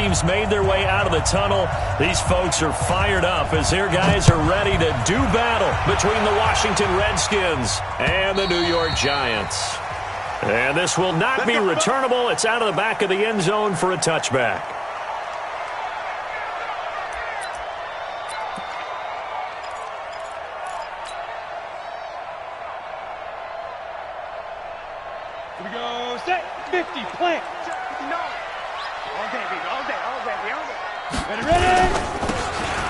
teams made their way out of the tunnel. These folks are fired up as their guys are ready to do battle between the Washington Redskins and the New York Giants. And this will not be returnable. It's out of the back of the end zone for a touchback. Here we go. Set. 50. Plant. 59. All day. Ready.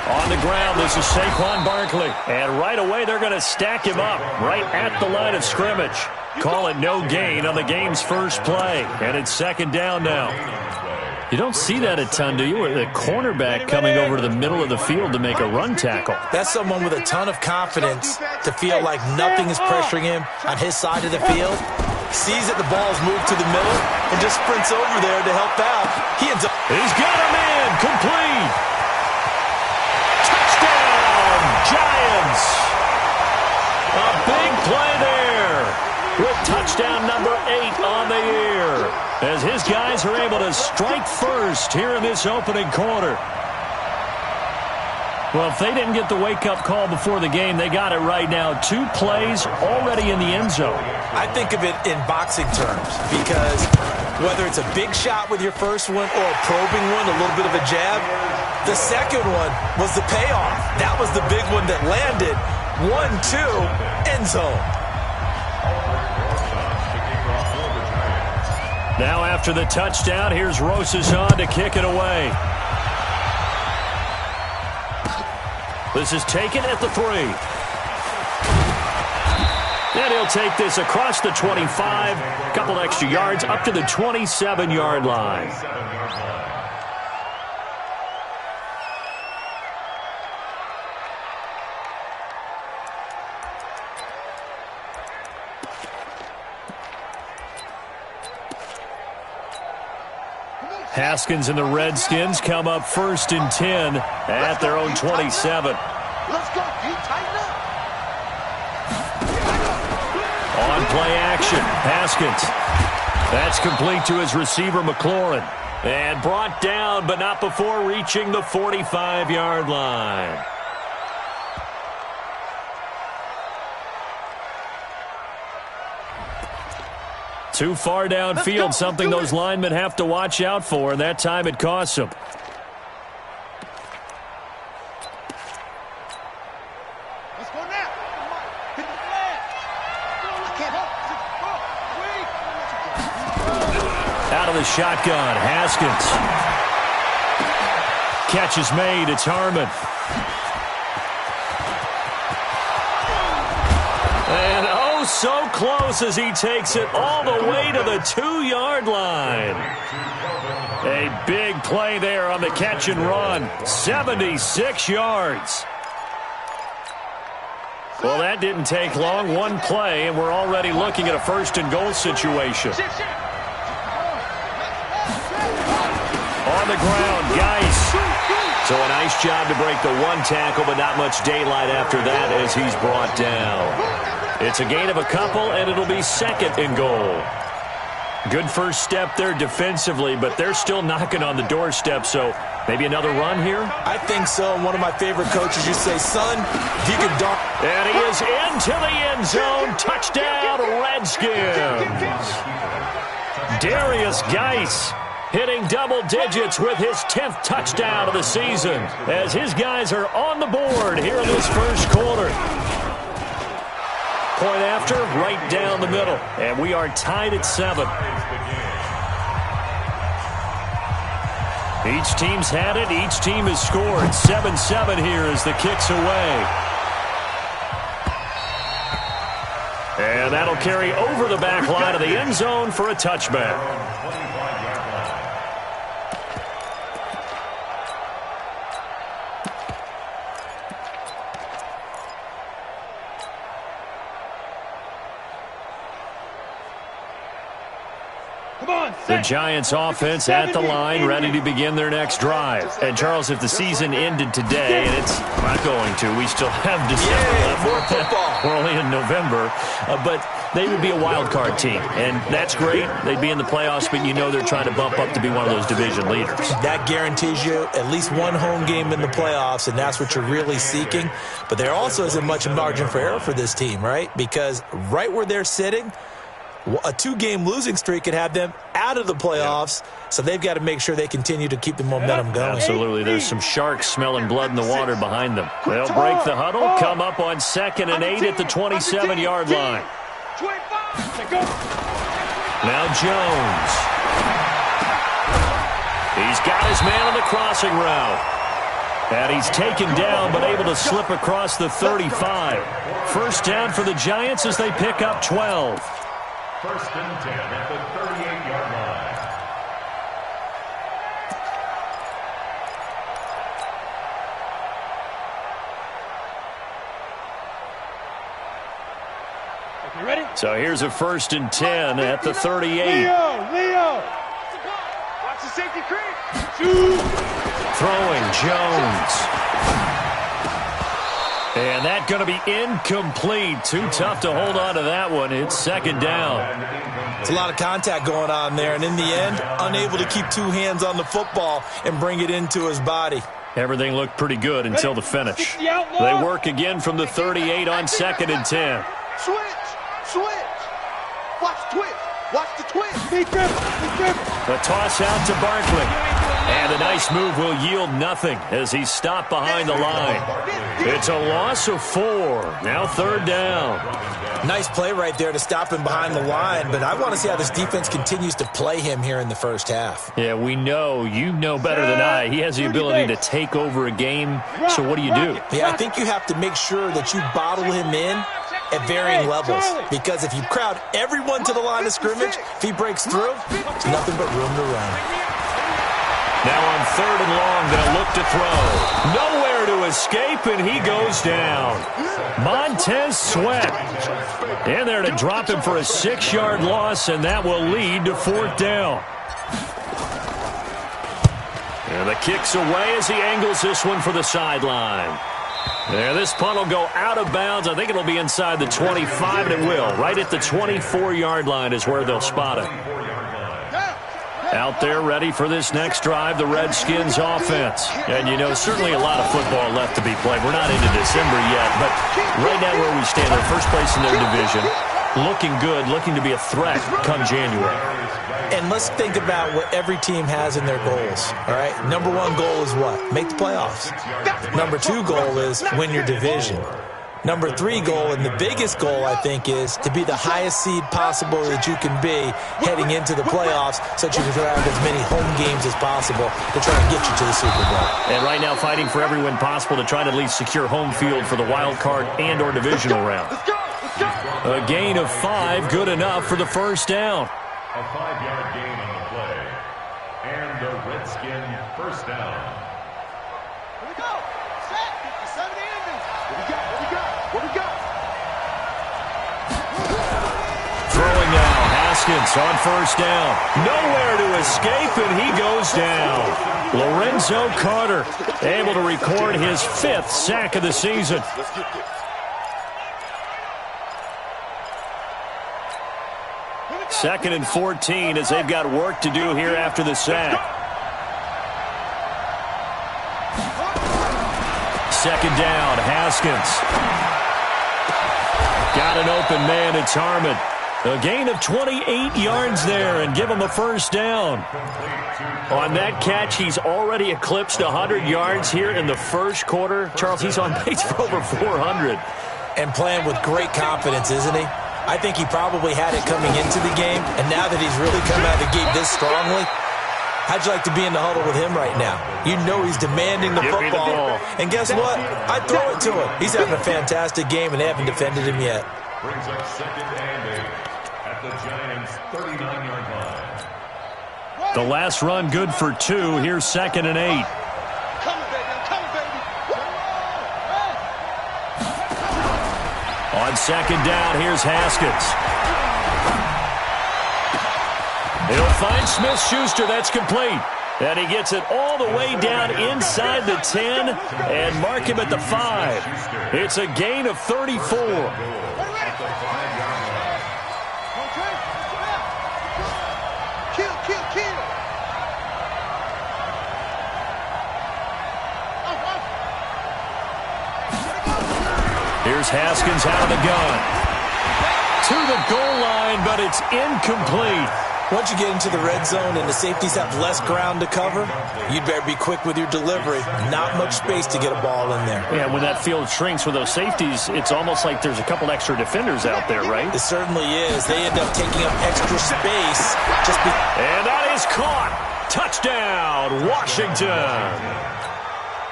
On the ground, this is Saquon Barkley. And right away, they're going to stack him up right at the line of scrimmage. Call it no gain on the game's first play. And it's second down now. You don't see that a ton, do you? The cornerback coming over to the middle of the field to make a run tackle. That's someone with a ton of confidence to feel like nothing is pressuring him on his side of the field. Sees that the ball's moved to the middle and just sprints over there to help out. He ends up. He's got a man. Complete. Touchdown, Giants. A big play there with touchdown number 8 on the year as his guys are able to strike first here in this opening quarter. Well, if they didn't get the wake-up call before the game, they got it right now. 2 plays already in the end zone. I think of it in boxing terms because whether it's a big shot with your first one or a probing one, a little bit of a jab, the second one was the payoff. That was the big one that landed. 1-2, end zone. Now after the touchdown, here's Rosazon to kick it away. This is taken at the 3. And he'll take this across the 25. A couple extra yards up to the 27-yard line. Haskins and the Redskins come up first and 10 at their own 27. Let's go. You tighten up. On play action, Haskins. That's complete to his receiver, McLaurin. And brought down, but not before reaching the 45-yard line. Too far downfield, something those linemen have to watch out for, and that time it costs them. Let's go now. Hit the flag. I can't help. Out of the shotgun, Haskins. Catch is made, it's Harmon. And oh, so close as he takes it all the way to the 2-yard line. A big play there on the catch and run. 76 yards. Well, that didn't take long. One play, and we're already looking at a first-and-goal situation. On the ground, Geis. So a nice job to break the 1 tackle, but not much daylight after that as he's brought down. It's a gain of a couple, and it'll be second and goal. Good first step there defensively, but they're still knocking on the doorstep, so maybe another run here? I think so. One of my favorite coaches, you say, son, if you can dunk. And he is into the end zone. Touchdown, Redskins. Darius Geis hitting double digits with his 10th touchdown of the season as his guys are on the board here in this first quarter. Point after, right down the middle. And we are tied at 7. Each team's had it. Each team has scored. 7-7 here as the kick's away. And that'll carry over the back line of the end zone for a touchback. The Giants offense at the line, ready to begin their next drive. And, Charles, if the season ended today, and it's not going to, we still have December left. More football. We're only in November. But they would be a wild card team. And that's great. They'd be in the playoffs, but you know they're trying to bump up to be one of those division leaders. That guarantees you at least one home game in the playoffs, and that's what you're really seeking. But there also isn't much margin for error for this team, right? Because right where they're sitting, a 2-game losing streak could have them out of the playoffs, so they've got to make sure they continue to keep the momentum going. Absolutely. There's some sharks smelling blood in the water behind them. They'll break the huddle, come up on 2nd and 8 at the 27-yard line. Now Jones. He's got his man on the crossing route. And he's taken down, but able to slip across the 35. First down for the Giants as they pick up 12. 1st and 10 at the 38-yard line. Okay, ready? So here's a 1st and 10 at the 38. Leo! Watch the safety creep! Shoot! Throwing Jones. And that going to be incomplete. Too tough to hold on to that one. It's 2nd down. It's a lot of contact going on there, and in the end, unable to keep 2 hands on the football and bring it into his body. Everything looked pretty good until the finish. They work again from the 38 on 2nd and 10. Switch! Watch twitch! Watch the twitch! A toss out to Barkley. And a nice move will yield nothing as he's stopped behind the line. It's a loss of 4. Now 3rd down. Nice play right there to stop him behind the line, but I want to see how this defense continues to play him here in the first half. Yeah, we know. You know better than I. He has the ability to take over a game. So what do you do? Yeah, I think you have to make sure that you bottle him in at varying levels, because if you crowd everyone to the line of scrimmage, if he breaks through, it's nothing but room to run. Now on 3rd and long, they'll look to throw. Nowhere to escape, and he goes down. Montez Sweat in there to drop him for a 6-yard loss, and that will lead to 4th down. And the kick's away as he angles this one for the sideline. There, this punt will go out of bounds. I think it'll be inside the 25, and it will. Right at the 24-yard line is where they'll spot it. Out there ready for this next drive, the Redskins offense. And, you know, certainly a lot of football left to be played. We're not into December yet, but right now where we stand, they're first place in their division. Looking good, looking to be a threat come January. And let's think about what every team has in their goals, all right? Number 1 goal is what? Make the playoffs. Number 2 goal is win your division. Number 3 goal, and the biggest goal, I think, is to be the highest seed possible that you can be heading into the playoffs so that you can have as many home games as possible to try and get you to the Super Bowl. And right now fighting for every win possible to try to at least secure home field for the wild card and or divisional round. A gain of 5, good enough for the first down. A 5-yard gain on the play. And the Redskin first down. Here we go! Set! 70 Indians! What we got? Throwing now, Haskins on first down. Nowhere to escape, and he goes down. Lorenzo Carter able to record his 5th sack of the season. Second and 14 as they've got work to do here after the sack. 2nd down, Haskins. Got an open man, it's Harmon. A gain of 28 yards there and give him a first down. On that catch, he's already eclipsed 100 yards here in the first quarter. Charles, he's on pace for over 400. And playing with great confidence, isn't he? I think he probably had it coming into the game, and now that he's really come out of the gate this strongly, how'd you like to be in the huddle with him right now? You know he's demanding the football. And guess what? I'd throw it to him. He's having a fantastic game, and they haven't defended him yet. Brings up 2nd and 8 at the Giants' 39-yard line. The last run good for 2. Here's 2nd and 8. On 2nd down, here's Haskins. He'll find Smith-Schuster. That's complete. And he gets it all the way down inside the 10 and mark him at the 5. It's a gain of 34. Here's Haskins out of the gun. To the goal line, but it's incomplete. Once you get into the red zone and the safeties have less ground to cover, you'd better be quick with your delivery. Not much space to get a ball in there. Yeah, when that field shrinks with those safeties, it's almost like there's a couple extra defenders out there, right? It certainly is. They end up taking up extra space. And that is caught. Touchdown, Washington.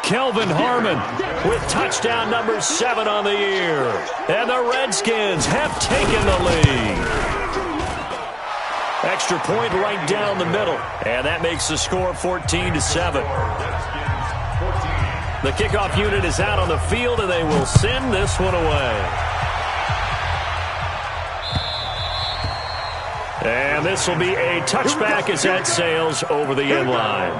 Kelvin Harmon with touchdown number 7 on the year. And the Redskins have taken the lead. Extra point right down the middle. And that makes the score 14-7. The kickoff unit is out on the field, and they will send this one away. And this will be a touchback as that sails over the end line.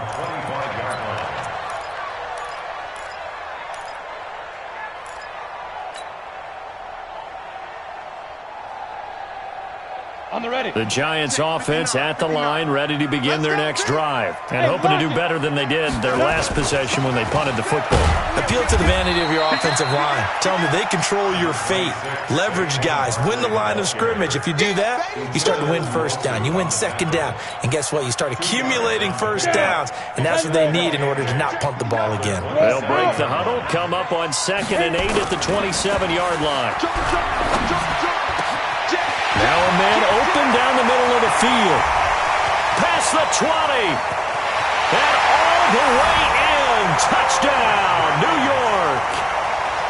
The Giants offense at the line, ready to begin their next drive, and hoping to do better than they did their last possession when they punted the football. Appeal to the vanity of your offensive line. Tell them that they control your fate. Leverage guys. Win the line of scrimmage. If you do that, you start to win first down. You win second down. And guess what? You start accumulating first downs, and that's what they need in order to not punt the ball again. They'll break the huddle, come up on 2nd and 8 at the 27-yard line. Now a man open down the middle of the field. Past the 20. And all the way in. Touchdown, New York.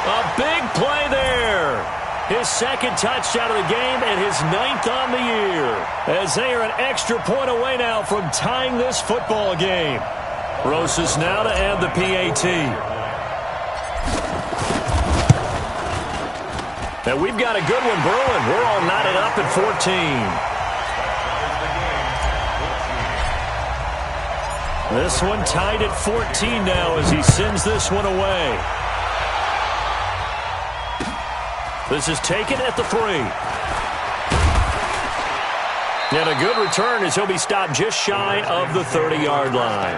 A big play there. His 2nd touchdown of the game and his 9th on the year. As they are an extra point away now from tying this football game. Rosas now to add the PAT. And we've got a good one brewing. We're all knotted up at 14. This one tied at 14 now as he sends this one away. This is taken at the 3. And a good return as he'll be stopped just shy of the 30-yard line.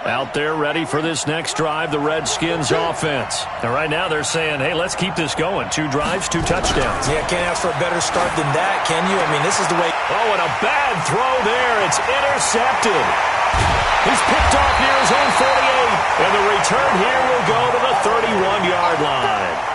Out there ready for this next drive, the Redskins offense. And right now they're saying, hey, let's keep this going. 2 drives, 2 touchdowns. Yeah, can't ask for a better start than that, can you? I mean, this is the way. Oh, and a bad throw there. It's intercepted. He's picked off near his own 48. And the return here will go to the 31-yard line.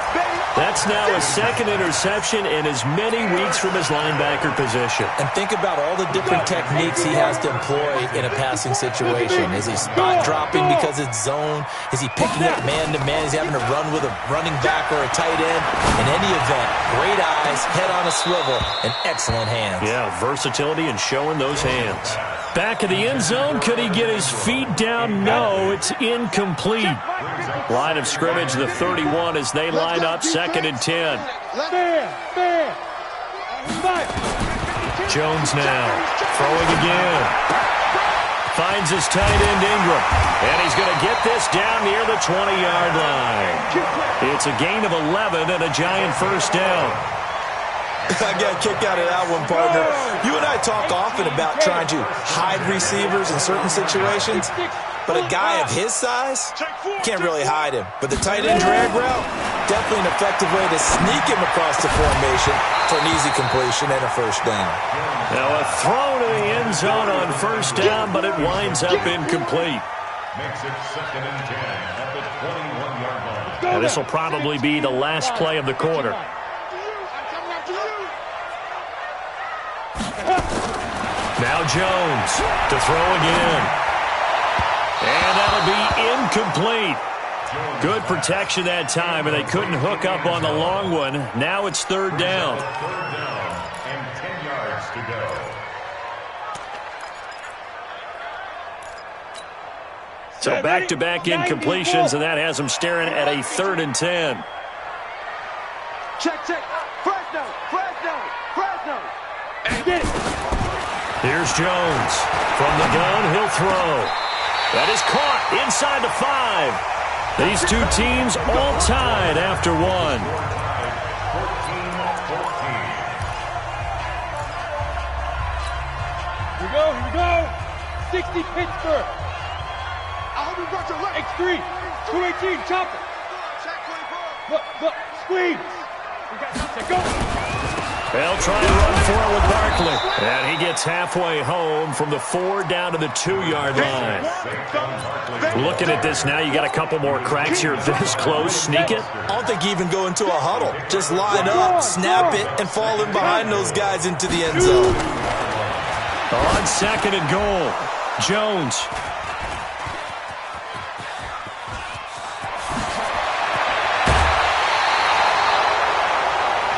That's now his 2nd interception in as many weeks from his linebacker position. And think about all the different techniques he has to employ in a passing situation. Is he spot dropping because it's zone? Is he picking up man-to-man? Is he having to run with a running back or a tight end? In any event, great eyes, head on a swivel, and excellent hands. Yeah, versatility and showing those hands. Back of the end zone, could he get his feet down? No, it's incomplete. Line of scrimmage, the 31 as they line up 2nd and 10. Jones now, throwing again. Finds his tight end Ingram. And he's going to get this down near the 20-yard line. It's a gain of 11 and a Giant first down. I got a kick out of that one, partner. You and I talk often about trying to hide receivers in certain situations, but a guy of his size can't really hide him. But the tight end drag route, definitely an effective way to sneak him across the formation for an easy completion and a first down. Now a throw to the end zone on first down, but it winds up incomplete. Makes it 2nd and 10 at the 21-yard line. Now this will probably be the last play of the quarter. Now Jones to throw again. And that'll be incomplete. Good protection that time, and they couldn't hook up on the long one. Now it's 3rd down. 3rd down and 10 yards to go. So back-to-back incompletions, and that has them staring at a 3rd and 10. Check. Fresno. Get it. Here's Jones. From the gun, he'll throw. That is caught inside the 5. These two teams all tied after 1. 14-14. 60 Pittsburgh. I hope you brought your leg. X3. 218. Chopper. Check 24. Look. Squeeze. We got check. Go. They'll try and run for it with Barkley. And he gets halfway home from the 4 down to the 2-yard line. Looking at this now, you got a couple more cracks here this close. Sneak it. I don't think you even go into a huddle. Just line up, snap it, and fall in behind those guys into the end zone. On 2nd and goal, Jones.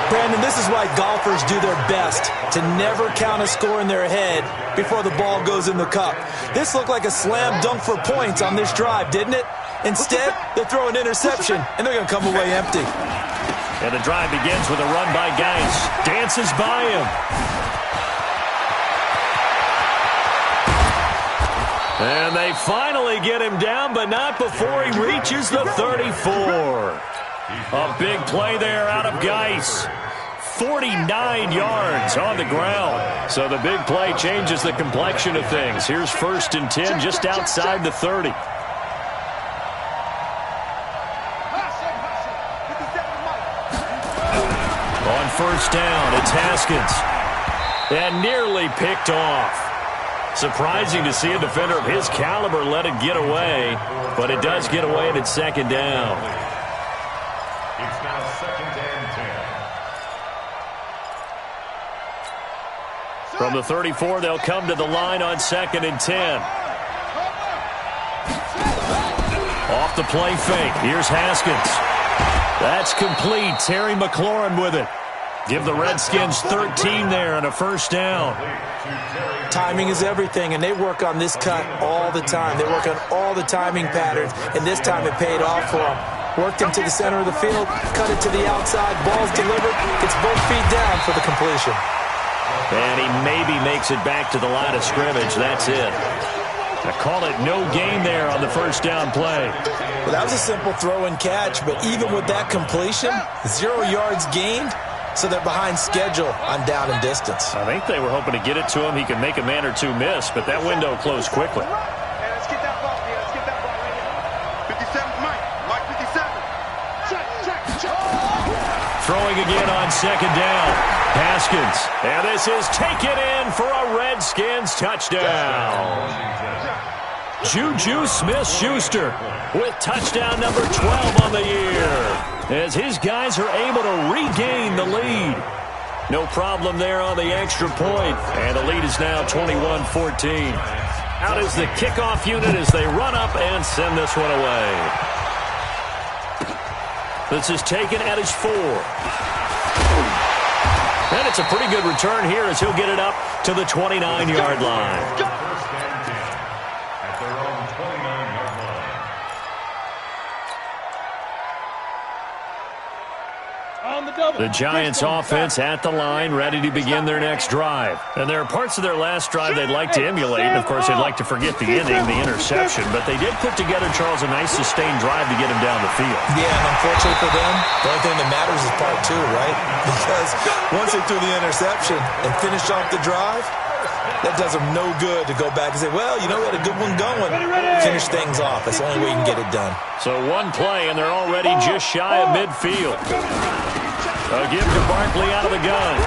Brandon, this is why golfers do their best to never count a score in their head before the ball goes in the cup. This looked like a slam dunk for points on this drive, didn't it? Instead, they throw an interception, and they're going to come away empty. And the drive begins with a run by Geis. Dances by him. And they finally get him down, but not before he reaches the 34. A big play there out of Geis. 49 yards on the ground. So the big play changes the complexion of things. Here's 1st and 10 just outside the 30. On 1st down, it's Haskins. And nearly picked off. Surprising to see a defender of his caliber let it get away, but it does get away and it's 2nd down. It's now 2nd and 10. From the 34, they'll come to the line on 2nd and 10. Off the play fake. Here's Haskins. That's complete. Terry McLaurin with it. Give the Redskins 13 there and a 1st down. Timing is everything, and they work on this cut all the time. They work on all the timing patterns, and this time it paid off for them. Worked him to the center of the field, cut it to the outside, ball's delivered, gets both feet down for the completion. And he maybe makes it back to the line of scrimmage. That's it. I call it no gain there on the 1st down play. Well, that was a simple throw and catch, but even with that completion, 0 yards gained, so they're behind schedule on down and distance. I think they were hoping to get it to him. He could make a man or two miss, but that window closed quickly. Yeah, let's get that ball. Yeah, let's get that ball right here. 57, Mike 57. Check. Throwing again on 2nd down. Haskins. And this is taken in for a Redskins touchdown. Juju Smith-Schuster with touchdown number 12 on the year, as his guys are able to regain the lead. No problem there on the extra point, and the lead is now 21-14. Out is the kickoff unit as they run up and send this one away. This is taken at his 4. And it's a pretty good return here as he'll get it up to the 29-yard line. The Giants offense at the line, ready to begin their next drive. And there are parts of their last drive they'd like to emulate. And, of course, they'd like to forget the inning, the interception. But they did put together, Charles, a nice sustained drive to get him down the field. Yeah, and unfortunately for them, the only thing that matters is part 2, right? Because once they threw the interception and finished off the drive, that does them no good to go back and say, well, you know, we had a good one going. Finish things off. That's the only way you can get it done. So one play, and they're already just shy of midfield. A give to Barkley out of the gun.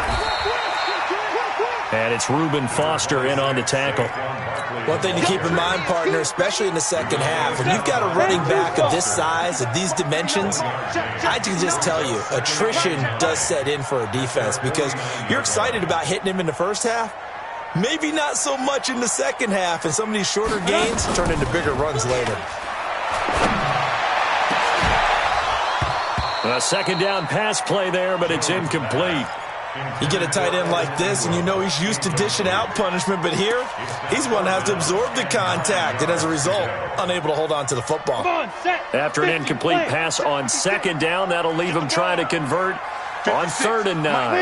And it's Reuben Foster in on the tackle. One thing to keep in mind, partner, especially in the second half, when you've got a running back of this size, of these dimensions, I can just tell you, attrition does set in for a defense because you're excited about hitting him in the first half. Maybe not so much in the second half, and some of these shorter gains turn into bigger runs later. A 2nd down pass play there, but it's incomplete. You get a tight end like this, and you know he's used to dishing out punishment, but here, he's one that has to absorb the contact, and as a result, unable to hold on to the football. After an incomplete pass on 2nd down, that'll leave him trying to convert on 3rd and 9.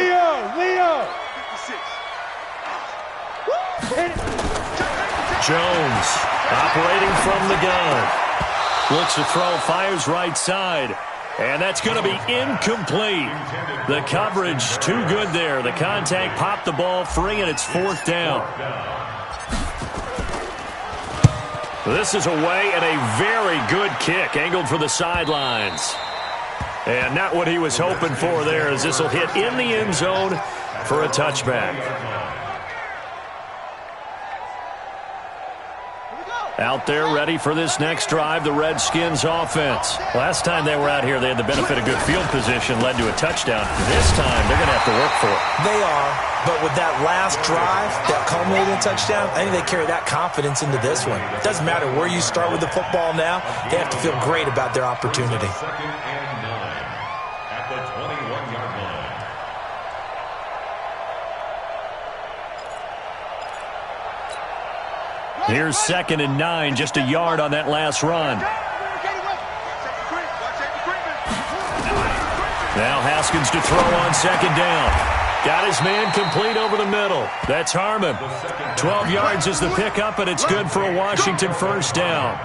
Leo. Jones operating from the gun. Looks to throw, fires right side. And that's going to be incomplete. The coverage too good there. The contact popped the ball free, and it's 4th down. This is away and a very good kick, angled for the sidelines. And not what he was hoping for there, as this will hit in the end zone for a touchback. Out there ready for this next drive, the Redskins offense. Last time they were out here, they had the benefit of good field position, led to a touchdown. This time, they're going to have to work for it. They are, but with that last drive that culminated in a touchdown, I think they carry that confidence into this one. It doesn't matter where you start with the football now. They have to feel great about their opportunity. Second and 9 at the 21-yard line. Here's 2nd and 9, just a yard on that last run. Now Haskins to throw on 2nd down. Got his man complete over the middle. That's Harmon. 12 yards is the pickup, and it's good for a Washington 1st down.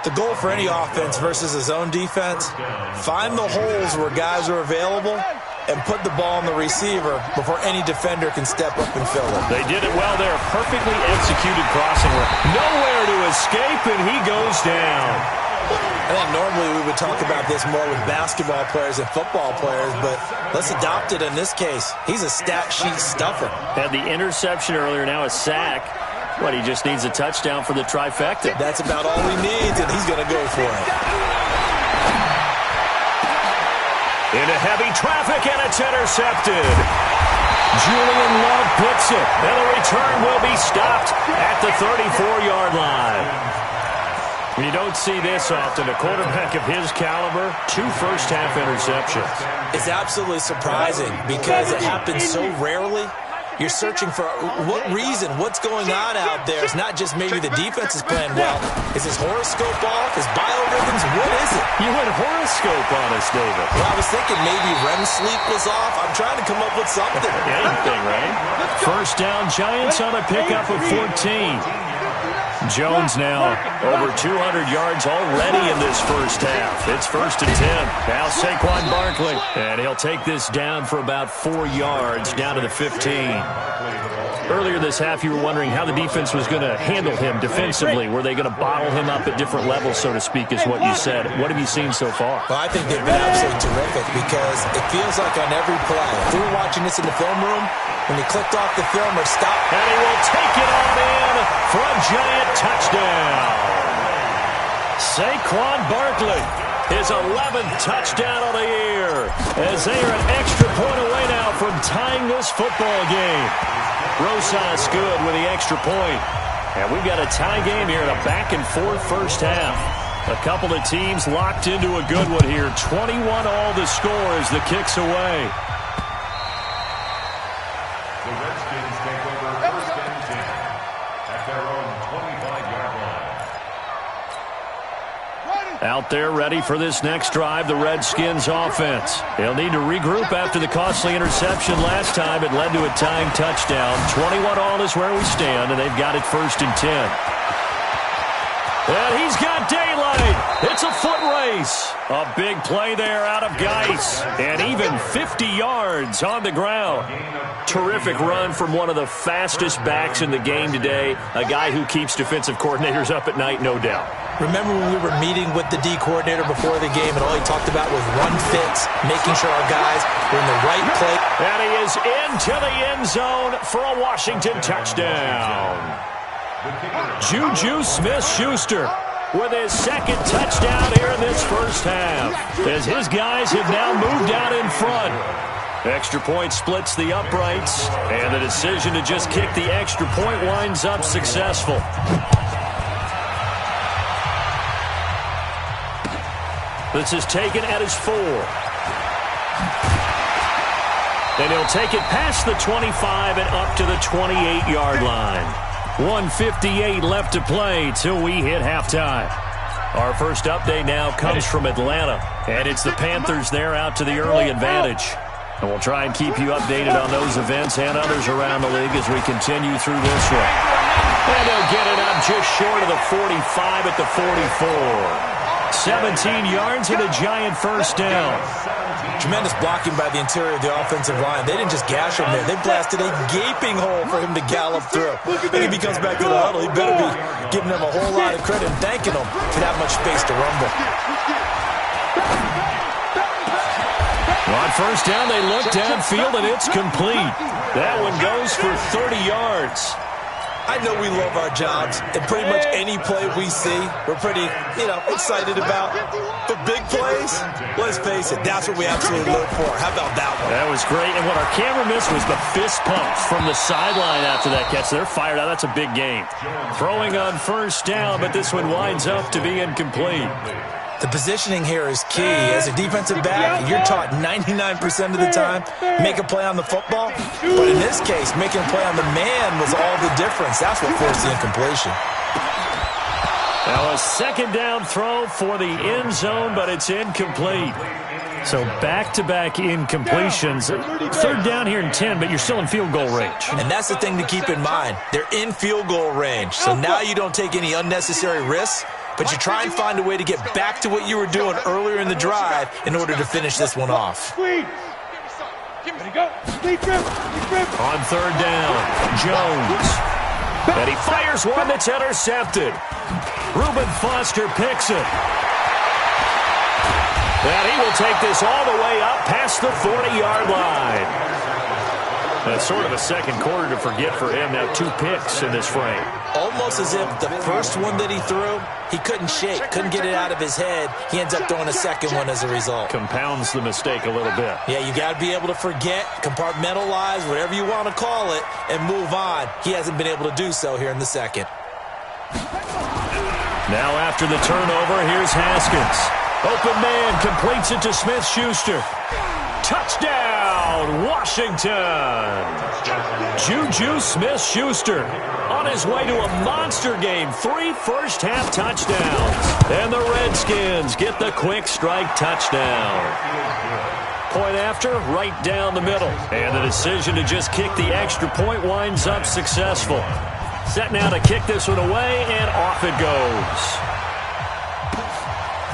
The goal for any offense versus a zone defense, find the holes where guys are available and put the ball on the receiver before any defender can step up and fill it. They did it well there. Perfectly executed crossing. Nowhere to escape, and he goes down. I think normally we would talk about this more with basketball players and football players, but let's adopt it in this case. He's a stat sheet stuffer. Had the interception earlier, now a sack. What, he just needs a touchdown for the trifecta. That's about all he needs, and he's going to go for it. Into heavy traffic, and it's intercepted. Julian Love picks it, and the return will be stopped at the 34-yard line. You don't see this often. A quarterback of his caliber, 2 first-half interceptions. It's absolutely surprising because it happens so rarely. You're searching for what reason, what's going on out there. It's not just maybe the defense is playing well. Is his horoscope off? His biorhythms? What is it? You went horoscope on us, David. Well, I was thinking maybe REM sleep was off. I'm trying to come up with something. Anything, right? 1st down, Giants on a pickup of 14. Jones now over 200 yards already in this first half. It's 1st and 10. Now Saquon Barkley. And he'll take this down for about 4 yards, down to the 15. Earlier this half, you were wondering how the defense was going to handle him defensively. Were they going to bottle him up at different levels, so to speak, is what you said. What have you seen so far? Well, I think they've been absolutely terrific because it feels like on every play, if we were watching this in the film room, when he clicked off the film or stopped, and he will take it on in for a giant touchdown. Saquon Barkley, his 11th touchdown of the year, as they are an extra point away now from tying this football game. Rosas good with the extra point. And we've got a tie game here in a back-and-forth first half. A couple of teams locked into a good one here. 21 all the score as the kick's away. The Redskins take over 1st and 10 at their own 25-yard line. Out there ready for this next drive, the Redskins offense. They'll need to regroup after the costly interception last time. It led to a tying touchdown. 21 all is where we stand, and they've got it 1st and 10. And he's got daylight. It's a foot race. A big play there out of Geis. And even 50 yards on the ground. Terrific run from one of the fastest backs in the game today. A guy who keeps defensive coordinators up at night, no doubt. remember when we were meeting with the D coordinator before the game and all he talked about was run fits, making sure our guys were in the right place. And he is into the end zone for a Washington touchdown. Juju Smith-Schuster with his second touchdown here in this first half, as his guys have now moved out in front. Extra point splits the uprights, and the decision to just kick the extra point winds up successful. This is taken at his 4. And he'll take it past the 25 and up to the 28-yard line. 1:58 left to play till we hit halftime. Our first update now comes from Atlanta, and it's the Panthers there out to the early advantage. And we'll try and keep you updated on those events and others around the league as we continue through this one. And they'll get it up just short of the 45 at the 44. 17 yards and a Giant first down. Tremendous blocking by the interior of the offensive line. They didn't just gash him there. They blasted a gaping hole for him to gallop through. And if he comes back to the huddle, he better be giving them a whole lot of credit and thanking them for that much space to rumble. On first down, they look downfield, and it's complete. That one goes for 30 yards. I know we love our jobs, and pretty much any play we see, we're pretty, excited about. But big plays, let's face it, that's what we absolutely live for. How about that one? That was great, and what our camera missed was the fist pumps from the sideline after that catch. They're fired out. That's a big game. Throwing on first down, but this one winds up to be incomplete. The positioning here is key. As a defensive back, you're taught 99% of the time, make a play on the football. But in this case, making a play on the man was all the difference. That's what forced the incompletion. Now a second down throw for the end zone, but it's incomplete. So back-to-back incompletions. Third down here in 10, but you're still in field goal range. And that's the thing to keep in mind. They're in field goal range. So now you don't take any unnecessary risks, but you try and find a way to get back to what you were doing earlier in the drive in order to finish this one off. Ready, go. On third down, Jones. And he fires one that's intercepted. Reuben Foster picks it. And he will take this all the way up past the 40-yard line. That's sort of a second quarter to forget for him. Now 2 picks in this frame. Almost as if the first one that he threw, he couldn't shake, couldn't get it out of his head. He ends up throwing a second one as a result. Compounds the mistake a little bit. Yeah, you got to be able to forget, compartmentalize, whatever you want to call it, and move on. He hasn't been able to do so here in the second. Now after the turnover, here's Haskins. Open man completes it to Smith-Schuster. Touchdown, Washington. Juju Smith-Schuster on his way to a monster game. 3 first-half touchdowns. And the Redskins get the quick strike touchdown. Point after, right down the middle. And the decision to just kick the extra point winds up successful. Set now to kick this one away, and off it goes.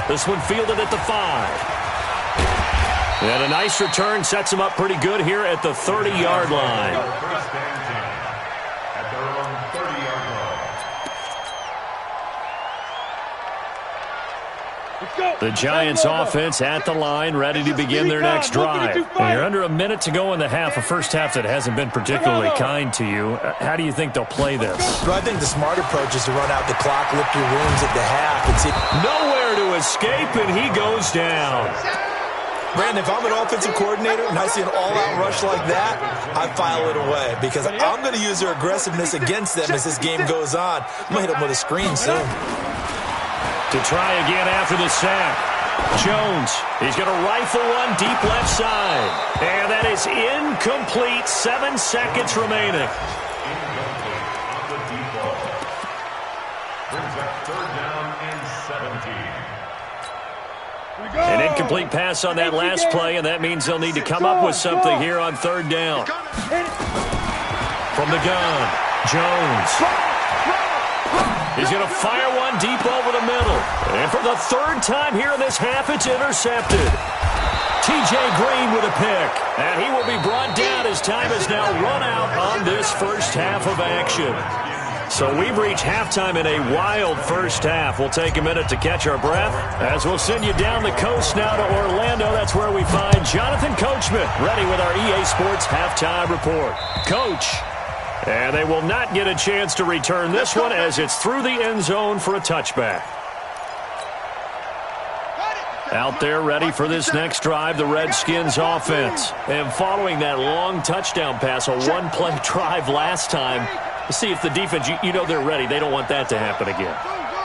This one fielded at the 5. And a nice return sets him up pretty good here at the 30-yard line. First and 10 at their own 30-yard line. The Giants offense at the line, ready to begin their next drive. And you're under a minute to go in the half, a first half that hasn't been particularly kind to you. How do you think they'll play this? Well, I think the smart approach is to run out the clock, lick your wounds at the half. And see. Nowhere to escape, and he goes down. Brandon, if I'm an offensive coordinator and I see an all-out rush like that, I file it away because I'm going to use their aggressiveness against them as this game goes on. I'm going to hit them with a screen soon. To try again after the sack. Jones, he's going to rifle one deep left side. And that is incomplete. 7 seconds remaining. Incomplete on the deep ball. Brings up third down and 17. An incomplete pass on that last play, and that means they'll need to come up with something here on third down. From the gun, Jones. He's going to fire one deep over the middle. And for the 3rd time here in this half, it's intercepted. T.J. Green with a pick. And he will be brought down as time is now run out on this first half of action. So we've reached halftime in a wild first half. We'll take a minute to catch our breath as we'll send you down the coast now to Orlando. That's where we find Jonathan Coachman ready with our EA Sports halftime report. Coach, and they will not get a chance to return this one as it's through the end zone for a touchback. Out there ready for this next drive, the Redskins offense. And following that long touchdown pass, a one-play drive last time, see if the defense, you know they're ready. They don't want that to happen again.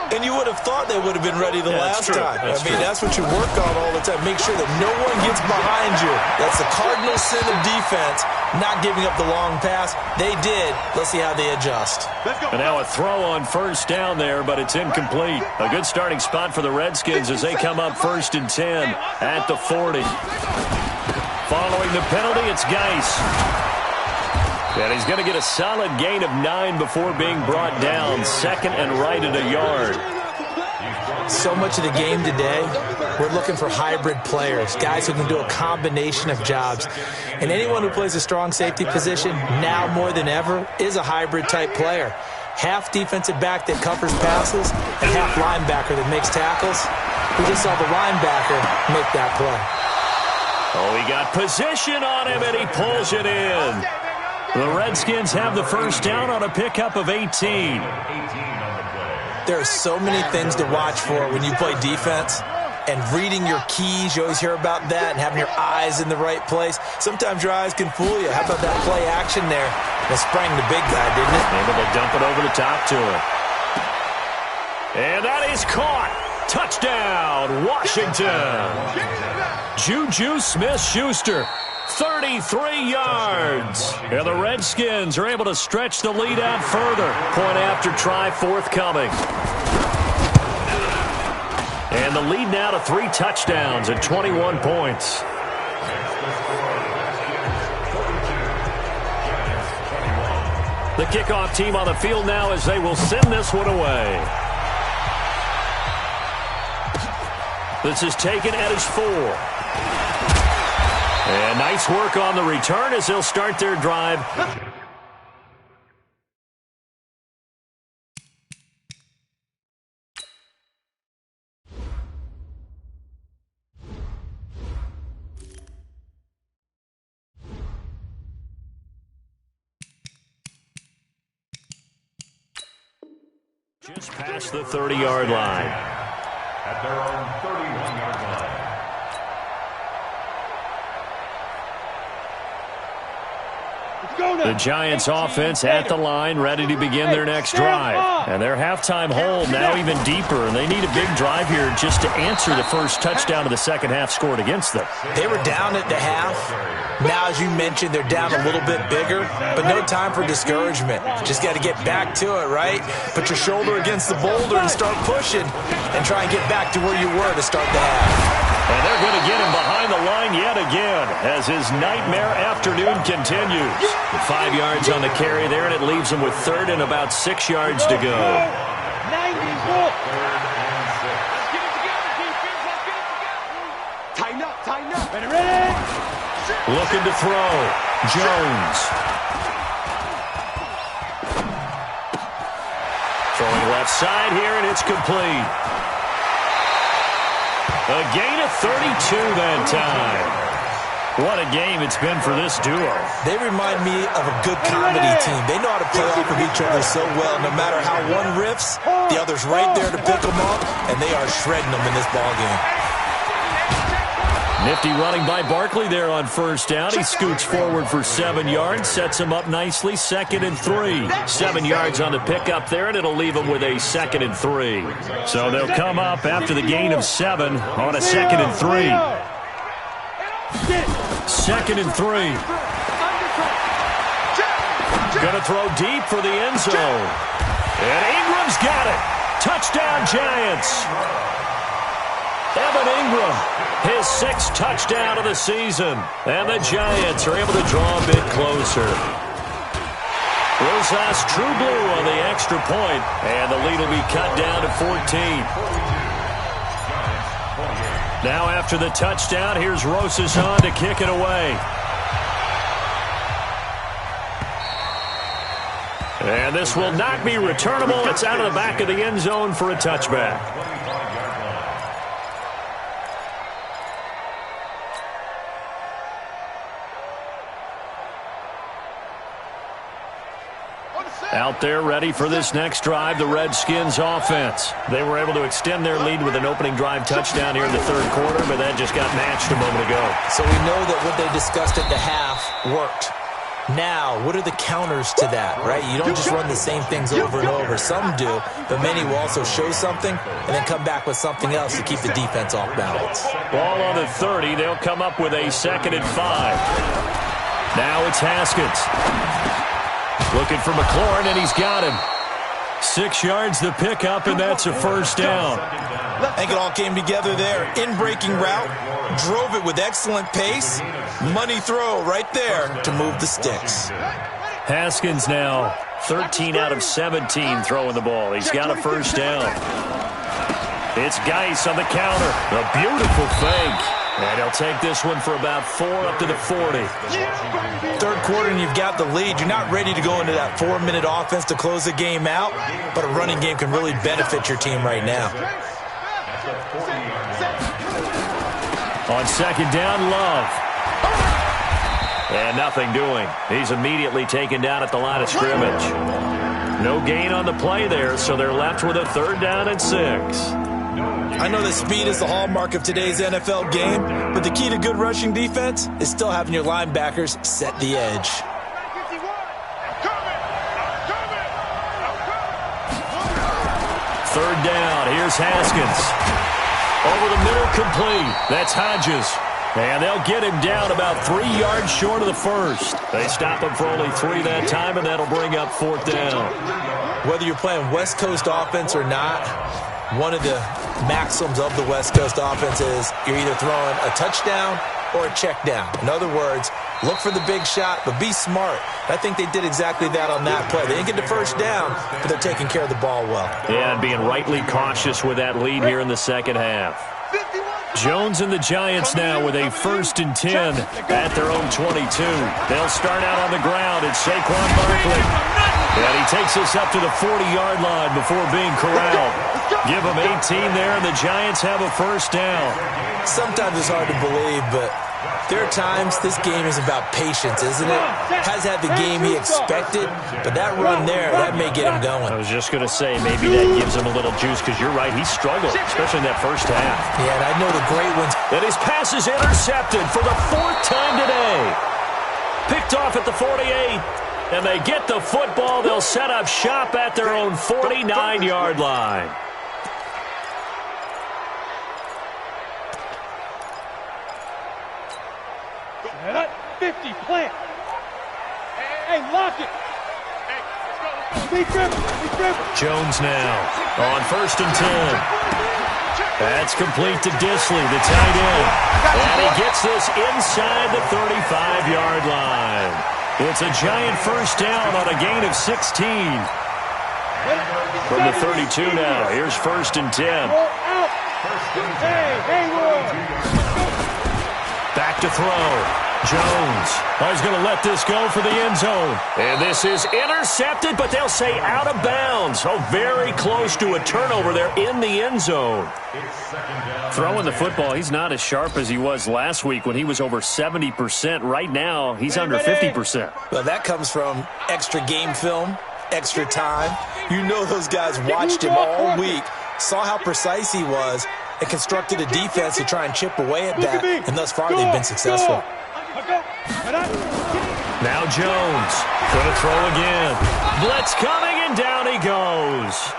And you would have thought they would have been ready the last time. That's what you work on all the time. Make sure that no one gets behind you. That's the cardinal sin of defense, not giving up the long pass. They did. Let's see how they adjust. And now a throw on first down there, but it's incomplete. A good starting spot for the Redskins as they come up 1st and 10 at the 40. Following the penalty, it's Geis. And he's going to get a solid gain of 9 before being brought down. 2nd and right at a yard. So much of the game today, we're looking for hybrid players, guys who can do a combination of jobs. And anyone who plays a strong safety position, now more than ever, is a hybrid-type player. Half defensive back that covers passes and half linebacker that makes tackles. We just saw the linebacker make that play. Oh, he got position on him, and he pulls it in. The Redskins have the first down on a pickup of 18. There are so many things to watch for when you play defense. And reading your keys, you always hear about that, and having your eyes in the right place. Sometimes your eyes can fool you. How about that play action there? That sprang the big guy, didn't it? Able to dump it over the top to him. And that is caught. Touchdown, Washington. Juju Smith-Schuster, 33 yards. And the Redskins are able to stretch the lead out further. Point after try forthcoming. And the lead now to 3 touchdowns at 21 points. The kickoff team on the field now as they will send this one away. This is taken at his 4. And nice work on the return as they'll start their drive. Just past the 30-yard line. At their own 31-yard line. The Giants offense at the line, ready to begin their next drive. And their halftime hold now even deeper, and they need a big drive here just to answer the first touchdown of the second half scored against them. They were down at the half. Now, as you mentioned, they're down a little bit bigger, but no time for discouragement. Just got to get back to it, right? Put your shoulder against the boulder and start pushing and try and get back to where you were to start the half. And they're going to get him behind the line yet again as his nightmare afternoon continues. 5 yards on the carry there, and it leaves him with third and about 6 yards to go. 94. Tighten up, tighten up. Ready? Looking to throw. Jones. Throwing left side here, and it's complete. A gain of 32 that time. What a game it's been for this duo. They remind me of a good comedy team. They know how to play off of each other so well. No matter how one riffs, the other's right there to pick them up, and they are shredding them in this ballgame. Nifty running by Barkley there on first down. He scoots forward for 7 yards, sets him up nicely, 2nd and 3. 7 yards on the pickup there, and it'll leave him with a 2nd and 3. So they'll come up after the gain of 7 on a 2nd and 3. 2nd and 3. Gonna throw deep for the end zone. And Ingram's got it. Touchdown, Giants. Evan Ingram, his 6th touchdown of the season. And the Giants are able to draw a bit closer. Rosas True Blue on the extra point, and the lead will be cut down to 14. Now after the touchdown, here's Rosas on to kick it away. And this will not be returnable. It's out of the back of the end zone for a touchback. Out there ready for this next drive, the Redskins offense. They were able to extend their lead with an opening drive touchdown here in the 3rd quarter, but that just got matched a moment ago. So we know that what they discussed at the half worked. Now, what are the counters to that, right? You don't just run the same things over and over. Some do, but many will also show something and then come back with something else to keep the defense off balance. Ball on the 30. They'll come up with a 2nd and 5. Now it's Haskins. Looking for McLaurin, and he's got him. 6 yards the pickup, and that's a first down. I think it all came together there. In-breaking route, drove it with excellent pace. Money throw right there to move the sticks. Haskins now 13 out of 17 throwing the ball. He's got a first down. It's Geis on the counter. A beautiful fake. And he'll take this one for about 4 up to the 40. Third quarter and you've got the lead. You're not ready to go into that 4-minute offense to close the game out, but a running game can really benefit your team right now. On second down, Love. And nothing doing. He's immediately taken down at the line of scrimmage. No gain on the play there, so they're left with a 3rd down and 6. I know that speed is the hallmark of today's NFL game, but the key to good rushing defense is still having your linebackers set the edge. 3rd down. Here's Haskins. Over the middle, complete. That's Hodges. And they'll get him down about 3 yards short of the first. They stop him for only 3 that time, and that'll bring up 4th down. Whether you're playing West Coast offense or not, one of the maxims of the West Coast offense is you're either throwing a touchdown or a check down. In other words, look for the big shot, but be smart. I think they did exactly that on that play. They didn't get the first down, but they're taking care of the ball well. Yeah, and being rightly cautious with that lead here in the second half. Jones and the Giants now with a 1st and 10 at their own 22. They'll start out on the ground. It's Saquon Barkley. And he takes us up to the 40-yard line before being corralled. Give him 18 there, and the Giants have a 1st down. Sometimes it's hard to believe, but there are times this game is about patience, isn't it? Has had the game he expected, but that run there, that may get him going. I was just going to say, maybe that gives him a little juice, because you're right, he struggled, especially in that first half. Yeah, and I know the great ones. And his pass is intercepted for the 4th time today. Picked off at the 48. And they get the football. They'll set up shop at their own 49-yard line. Set up, 50, plant. Hey, lock it. Be dribble, be dribble. Jones now on 1st and 10. That's complete to Disley, the tight end. And he gets this inside the 35-yard line. It's a giant 1st down on a gain of 16. From the 32 now, here's 1st and 10. Back to throw. Jones. He's going to let this go for the end zone. And this is intercepted, but they'll say out of bounds. Oh, very close to a turnover there in the end zone. Throwing the football, he's not as sharp as he was last week when he was over 70%. Right now, he's under 50%. Well, that comes from extra game film, extra time. You know those guys watched him all week, saw how precise he was, and constructed a defense to try and chip away at that. And thus far, they've been successful. Now Jones going to throw again. Blitz coming, and down he goes.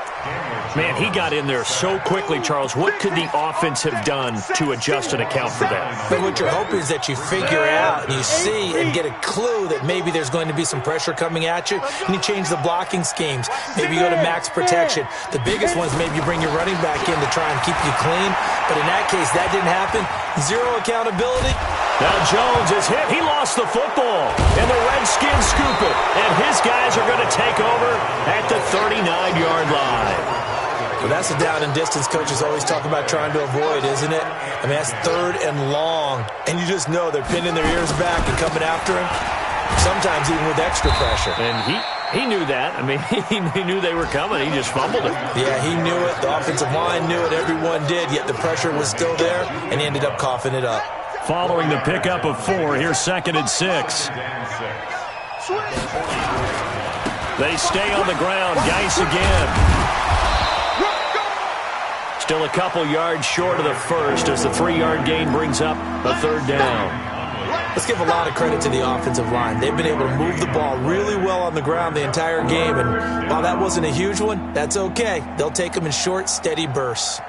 Man, he got in there so quickly, Charles. What could the offense have done to adjust and account for that? But what you're hoping is that you figure out and you see and get a clue that maybe there's going to be some pressure coming at you, and you change the blocking schemes. Maybe you go to max protection. The biggest one is maybe you bring your running back in to try and keep you clean. But in that case, that didn't happen. Zero accountability. Now Jones is hit. He lost the football. And the Redskins scoop it. And his guys are going to take over at the 39-yard line. Well, that's a down and distance coaches always talk about trying to avoid, isn't it? I mean, that's 3rd and long. And you just know they're pinning their ears back and coming after him, sometimes even with extra pressure. And he knew that. I mean, he knew they were coming. He just fumbled it. Yeah, he knew it. The offensive line knew it. Everyone did, yet the pressure was still there, and he ended up coughing it up. Following the pickup of 4, here's 2nd and 6. They stay on the ground. Geis again. Still a couple yards short of the first as the 3-yard gain brings up a 3rd down. Let's give a lot of credit to the offensive line. They've been able to move the ball really well on the ground the entire game, and while that wasn't a huge one, that's okay. They'll take them in short, steady bursts.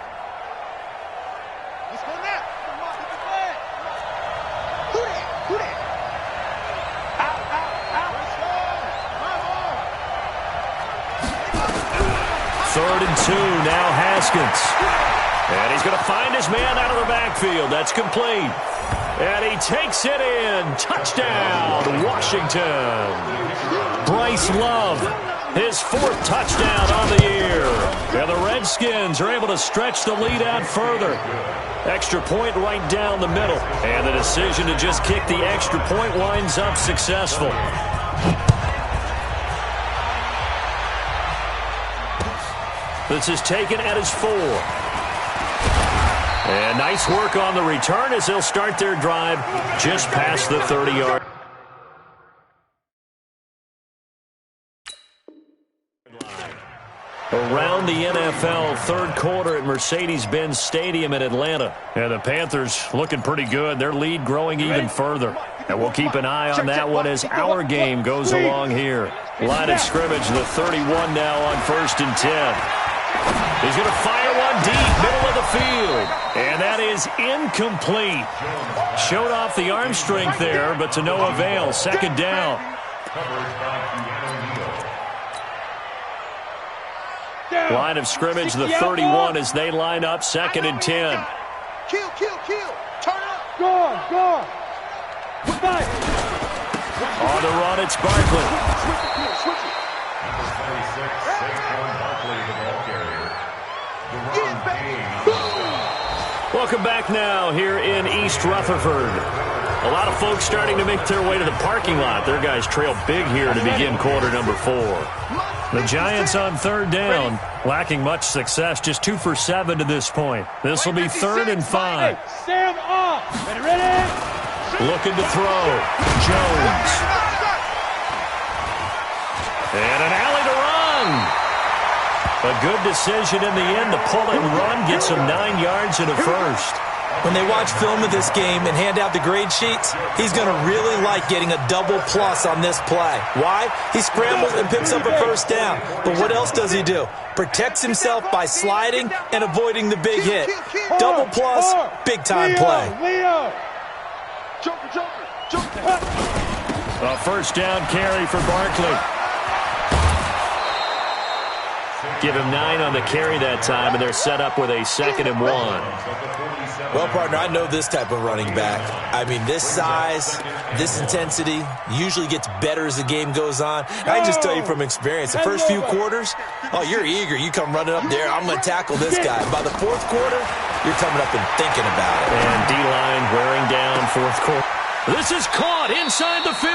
Third and 2, now Haskins. And he's going to find his man out of the backfield. That's complete. And he takes it in. Touchdown, Washington. Bryce Love His 4th touchdown on the year. And the Redskins are able to stretch the lead out further. Extra point right down the middle. And the decision to just kick the extra point winds up successful. This is taken at his 4. And nice work on the return as they'll start their drive just past the 30-yard. Around the NFL, 3rd quarter at Mercedes-Benz Stadium in Atlanta. And the Panthers looking pretty good. Their lead growing even further. And we'll keep an eye on that one as our game goes along here. Line of scrimmage, the 31 now on 1st and 10. He's going to fire one deep, middle of the field. And that is incomplete. Showed off the arm strength there, but to no avail. 2nd down. Line of scrimmage, the 31 as they line up 2nd and 10. Kill. Turn up. Gone. Goodbye. On the run, it's Barkley. Number 36, Saquon Barkley, the ball carrier. Welcome back now here in East Rutherford. A lot of folks starting to make their way to the parking lot. Their guys trail big here to begin quarter number 4. The Giants on 3rd down, lacking much success, just 2 for 7 to this point. This will be 3rd and 5. Stand off. Ready? Looking to throw. Jones. And an alley to run. A good decision in the end to pull and run, gets him 9 yards and a first. When they watch film of this game and hand out the grade sheets, he's going to really like getting a double plus on this play. Why? He scrambles and picks up a first down. But what else does he do? Protects himself by sliding and avoiding the big hit. Double plus, big-time play. A first down carry for Barkley. Give him 9 on the carry that time, and they're set up with a 2nd and 1. Well, partner, I know this type of running back. I mean, this size, this intensity usually gets better as the game goes on. I can just tell you from experience, the first few quarters, oh, you're eager. You come running up there, I'm going to tackle this guy. By the 4th quarter, you're coming up and thinking about it. And D-line wearing down 4th quarter. This is caught inside the 15.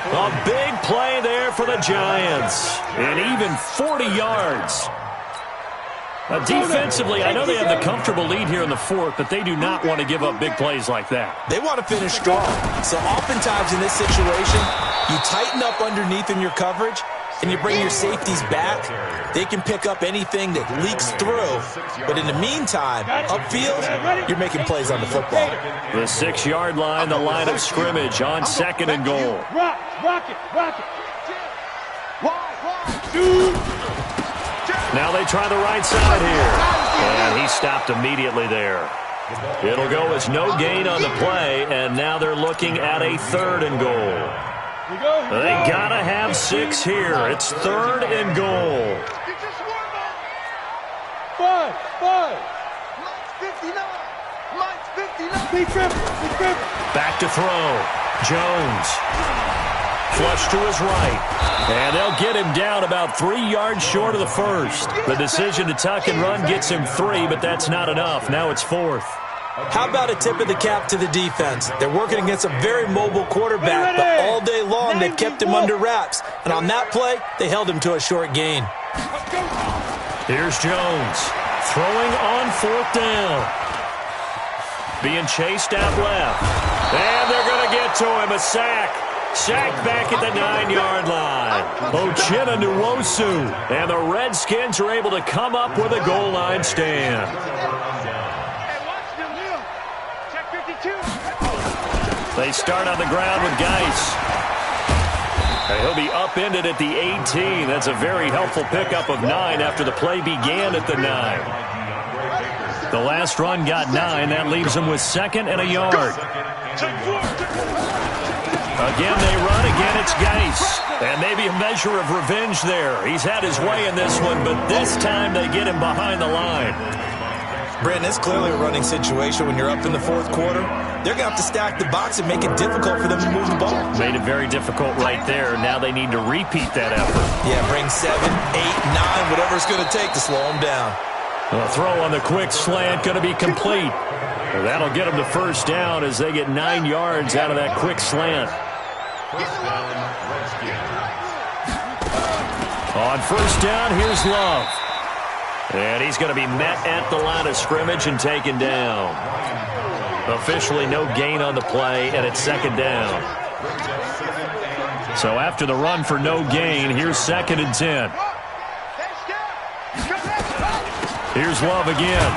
A big play there for the Giants. And even 40 yards. Defensively, I know they have the comfortable lead here in the 4th, but they do not want to give up big plays like that. They want to finish strong. So oftentimes in this situation, you tighten up underneath in your coverage, and you bring your safeties back. They can pick up anything that leaks through. But in the meantime, upfield, you're making plays on the football. The 6-yard line, the line of scrimmage on 2nd and goal. Rock it. Now they try the right side here. And he stopped immediately there. It'll go as no gain on the play, and now they're looking at a 3rd and goal. They gotta have 6 here. It's 3rd and goal. Five. Back to throw. Jones. Flush to his right. And they'll get him down about 3 yards short of the first. The decision to tuck and run gets him 3, but that's not enough. Now it's 4th. How about a tip of the cap to the defense? They're working against a very mobile quarterback, but all day long they've kept him under wraps. And on that play, they held him to a short gain. Here's Jones. Throwing on 4th down. Being chased out left. And they're going to get to him. A sack. Sacked back at the 9-yard line. Ochena Nwosu. And the Redskins are able to come up with a goal line stand. They start on the ground with Geis. And he'll be upended at the 18. That's a very helpful pickup of 9 after the play began at the 9. The last run got 9. That leaves him with 2nd and a yard. Again, they run. Again, it's Geis. And maybe a measure of revenge there. He's had his way in this one, but this time they get him behind the line. Brandon, it's clearly a running situation when you're up in the 4th quarter. They're going to have to stack the box and make it difficult for them to move the ball. Made it very difficult right there. Now they need to repeat that effort. Yeah, bring 7, 8, 9, whatever it's going to take to slow them down. The throw on the quick slant going to be complete. And that'll get them the first down as they get 9 yards out of that quick slant. First down, Redskins. On first down, here's Love. And he's going to be met at the line of scrimmage and taken down. Officially no gain on the play, and it's second down. So after the run for no gain, here's 2nd and 10. Here's Love again.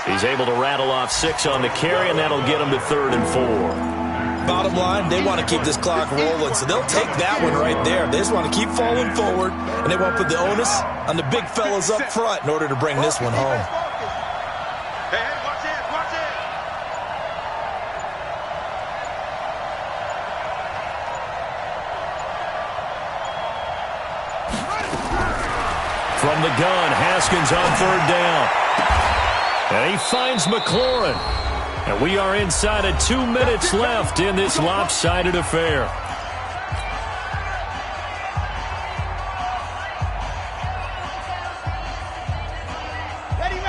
He's able to rattle off 6 on the carry, and that'll get him to 3rd and 4. Bottom line, they want to keep this clock rolling, so they'll take that one right there. They just want to keep falling forward, and they want to put the onus on the big fellas up front in order to bring this one home. Hey, watch it, watch it. From the gun, Haskins on 3rd down. And he finds McLaurin. And we are inside of 2 minutes left in this lopsided affair.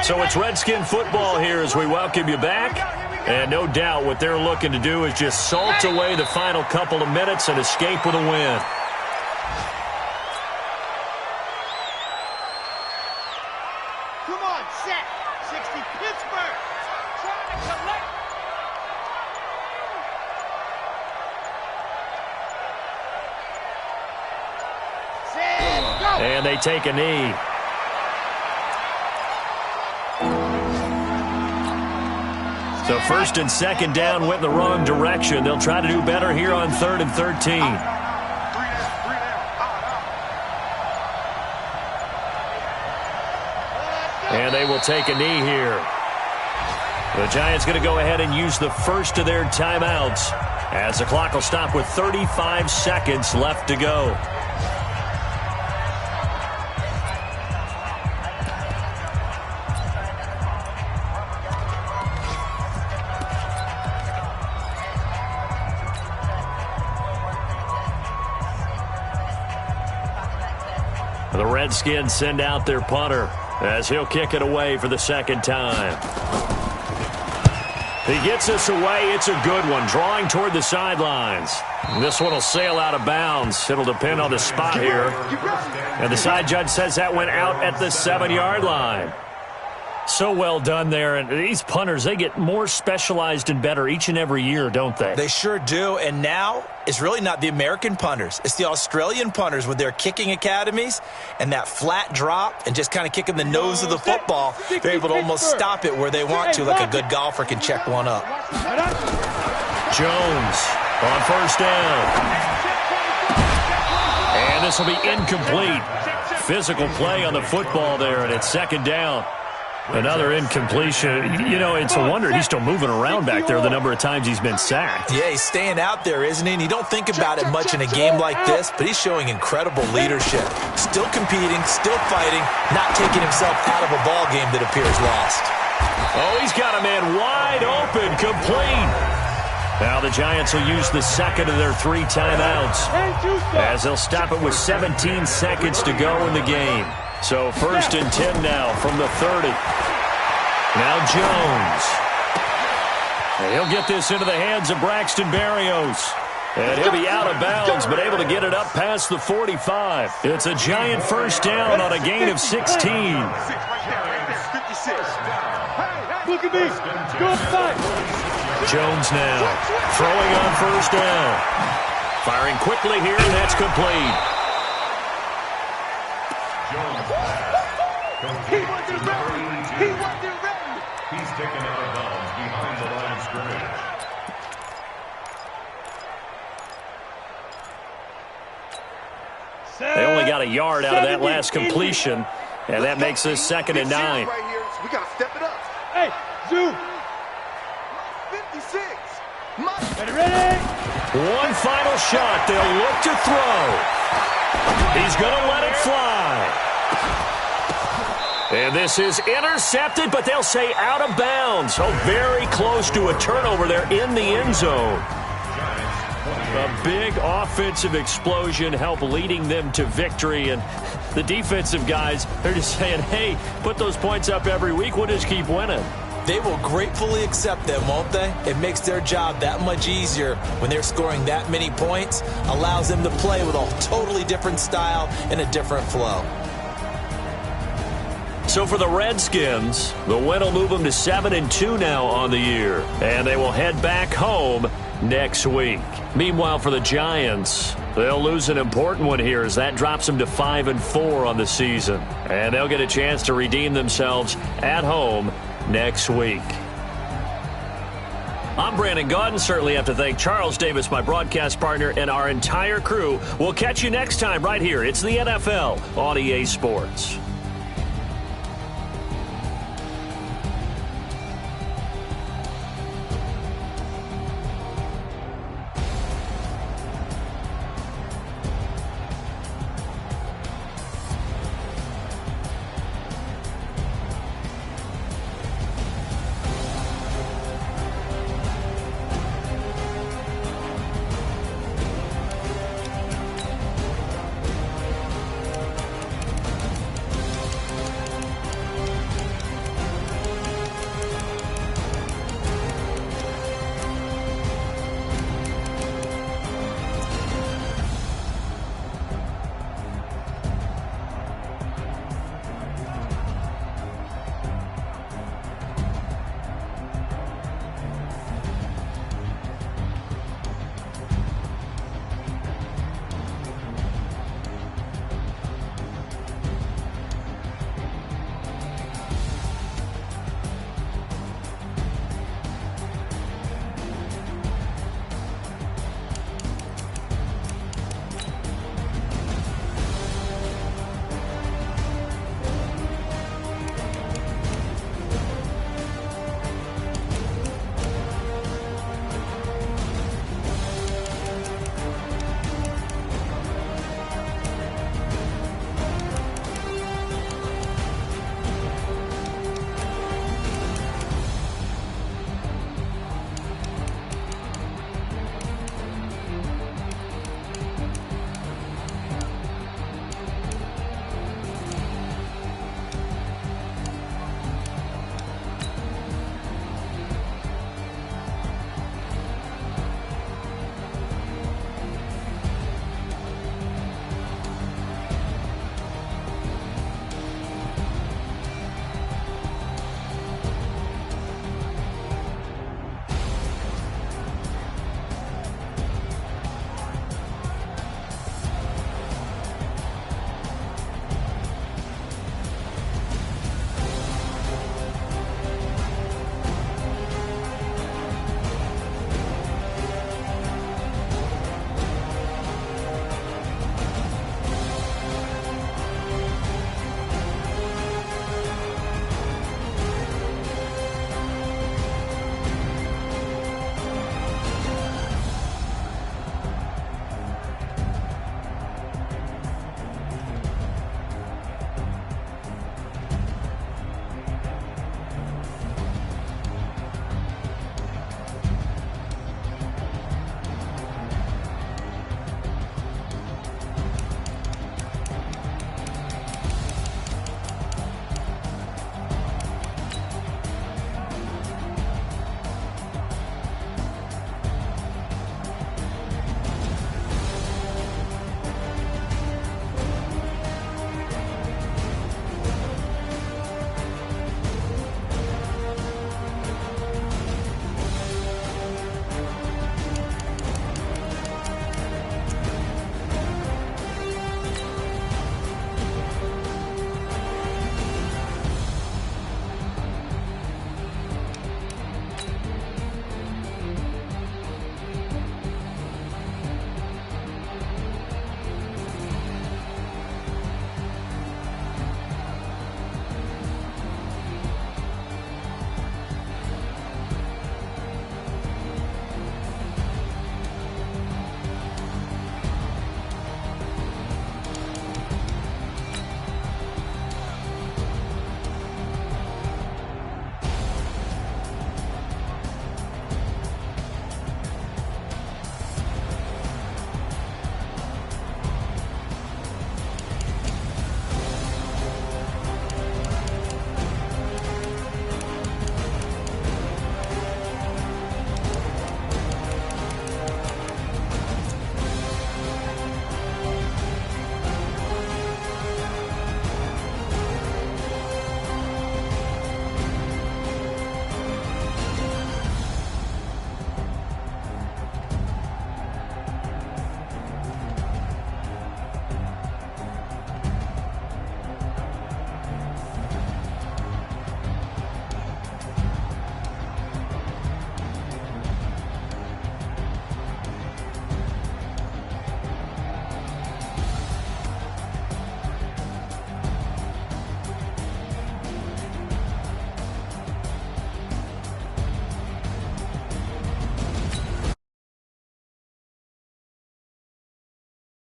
So it's Redskin football here as we welcome you back. And no doubt what they're looking to do is just salt away the final couple of minutes and escape with a win. Come on, set. 60 Pittsburgh. Trying to collect. Set, go. And they take a knee. So 1st and 2nd down went in the wrong direction. They'll try to do better here on 3rd and 13. And they will take a knee here. The Giants going to go ahead and use the first of their timeouts as the clock will stop with 35 seconds left to go. The Redskins send out their punter as he'll kick it away for the 2nd time. He gets this away. It's a good one, drawing toward the sidelines. This one will sail out of bounds. It'll depend on the spot here. And the side judge says that went out at the 7-yard line. So well done there. And these punters, they get more specialized and better each and every year, don't they? They sure do. And now it's really not the American punters. It's the Australian punters with their kicking academies and that flat drop and just kind of kicking the nose of the football. They're able to almost stop it where they want to, like a good golfer can check one up. Jones on first down. And this will be incomplete. Physical play on the football there, and it's 2nd down. Another incompletion. You know, it's a wonder he's still moving around back there the number of times he's been sacked. Yeah, he's staying out there, isn't he? And you don't think about it much in a game like this, but he's showing incredible leadership. Still competing, still fighting, not taking himself out of a ball game that appears lost. Oh, he's got a man wide open, complete. Now the Giants will use the 2nd of their 3 timeouts as they'll stop it with 17 seconds to go in the game. So 1st and 10 now from the 30. Now Jones. And he'll get this into the hands of Braxton Berrios. And he'll be out of bounds, but able to get it up past the 45. It's a Giant first down on a gain of 16. Look at me. Go fight. Jones now throwing on first down. Firing quickly here, and that's complete. He wasn't ready. He wasn't ready. He's taken out of bounds behind the line of scrimmage. They only got a yard out of that last completion, and that makes this 2nd and 9. Right here, we got to step it up. Hey, Zoo. 56. Ready? One final shot. They'll look to throw. He's going to let it fly. And this is intercepted, but they'll say out of bounds. So very close to a turnover there in the end zone. A big offensive explosion helped leading them to victory. And the defensive guys, they're just saying, hey, put those points up every week. We'll just keep winning. They will gratefully accept them, won't they? It makes their job that much easier when they're scoring that many points. Allows them to play with a totally different style and a different flow. So for the Redskins, the win will move them to 7-2 now on the year. And they will head back home next week. Meanwhile, for the Giants, they'll lose an important one here as that drops them to 5-4 on the season. And they'll get a chance to redeem themselves at home next week. I'm Brandon Gaudin. Certainly have to thank Charles Davis, my broadcast partner, and our entire crew. We'll catch you next time right here. It's the NFL on EA Sports.